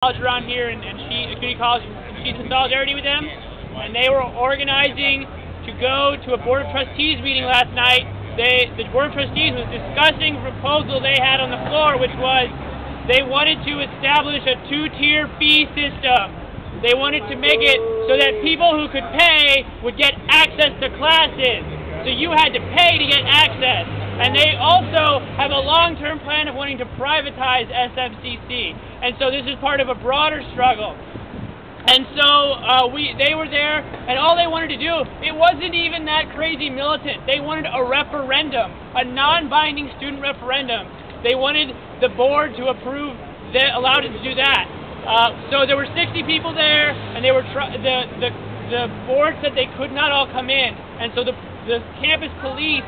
college around here, and she, a community college, and she's in solidarity with them, and they were organizing to go to a Board of Trustees meeting last night. The Board of Trustees was discussing a proposal they had on the floor, which was they wanted to establish a two-tier fee system. They wanted to make it so that people who could pay would get access to classes. So you had to pay to get access. And they also have a long-term plan of wanting to privatize SFCC. And so this is part of a broader struggle. And so they were there, and all they wanted to do, it wasn't even that crazy militant. They wanted a referendum, a non-binding student referendum. They wanted the board to approve that allowed it to do that. So there were 60 people there, and they were the board said they could not all come in, and so the campus police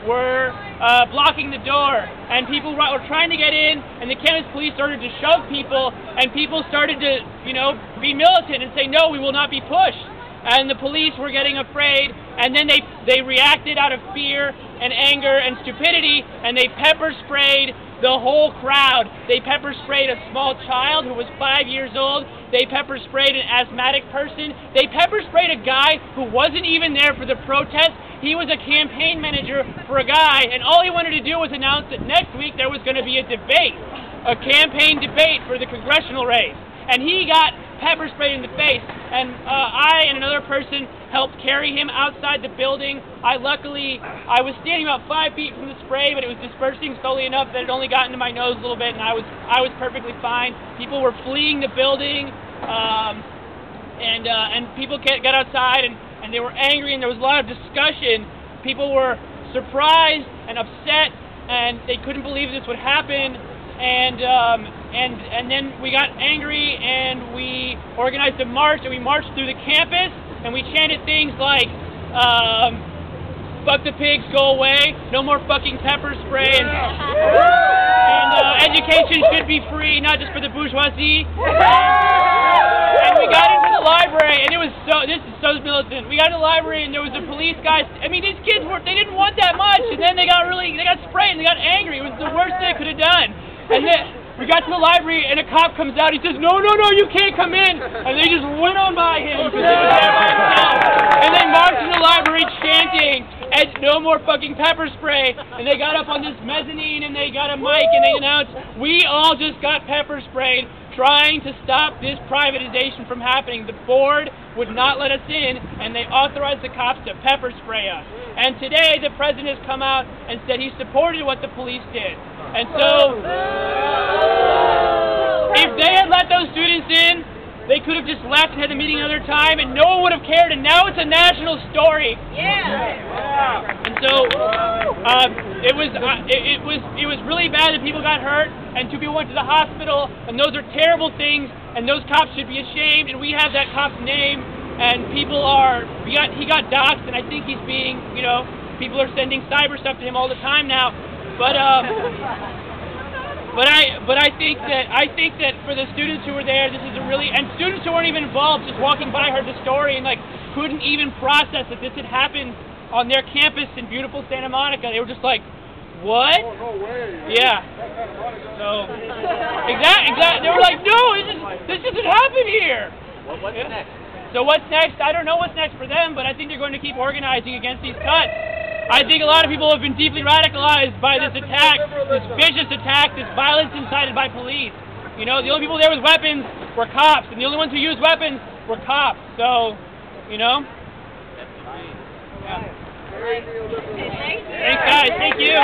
were blocking the door, and people were trying to get in, and the campus police started to shove people, and people started to, be militant and say, no, we will not be pushed. And the police were getting afraid, and then they reacted out of fear and anger and stupidity, and they pepper sprayed the whole crowd. They pepper sprayed a small child who was 5 years old. They pepper sprayed an asthmatic person. They pepper sprayed a guy who wasn't even there for the protest. He was a campaign manager for a guy, and all he wanted to do was announce that next week there was going to be a debate, a campaign debate for the congressional race. And he got pepper sprayed in the face, and I and another person helped carry him outside the building. I was standing about 5 feet from the spray, but it was dispersing slowly enough that it only got into my nose a little bit, and I was perfectly fine. People were fleeing the building, and people got outside, and they were angry, and there was a lot of discussion. People were surprised and upset, and they couldn't believe this would happen. And then we got angry, and we organized a march, and we marched through the campus, and we chanted things like, fuck the pigs, go away, no more fucking pepper spray, and education should be free, not just for the bourgeoisie. And we got into the library, and this is so militant. We got into the library, and there was a police guy. I mean, these kids they didn't want that much, and then they got sprayed, and they got angry. It was the worst they could have done. And then we got to the library, and a cop comes out. He says, no, you can't come in. And they just went on by him because he was there by himself. And they marched in the library chanting, no more fucking pepper spray. And they got up on this mezzanine, and they got a mic, and they announced, we all just got pepper sprayed trying to stop this privatization from happening. The board would not let us in, and they authorized the cops to pepper spray us. And today, the president has come out and said he supported what the police did. And so, if they had let those students in, they could have just left and had the meeting another time, and no one would have cared. And now it's a national story. Yeah. And so, it was really bad that people got hurt, and 2 people went to the hospital, and those are terrible things, and those cops should be ashamed. And we have that cop's name, and he got doxxed, and I think he's being, people are sending cyber stuff to him all the time now. But I think that for the students who were there, this is and students who weren't even involved, just walking by, heard the story and couldn't even process that this had happened on their campus in beautiful Santa Monica. They were just like, what? Oh, no way. Yeah. So exactly. They were like, no, this doesn't happen here. What's next? So what's next? I don't know what's next for them, but I think they're going to keep organizing against these cuts. I think a lot of people have been deeply radicalized by this attack, this vicious attack, this violence incited by police. The only people there with weapons were cops, and the only ones who used weapons were cops. So, Yeah. Thanks, guys. Thank you.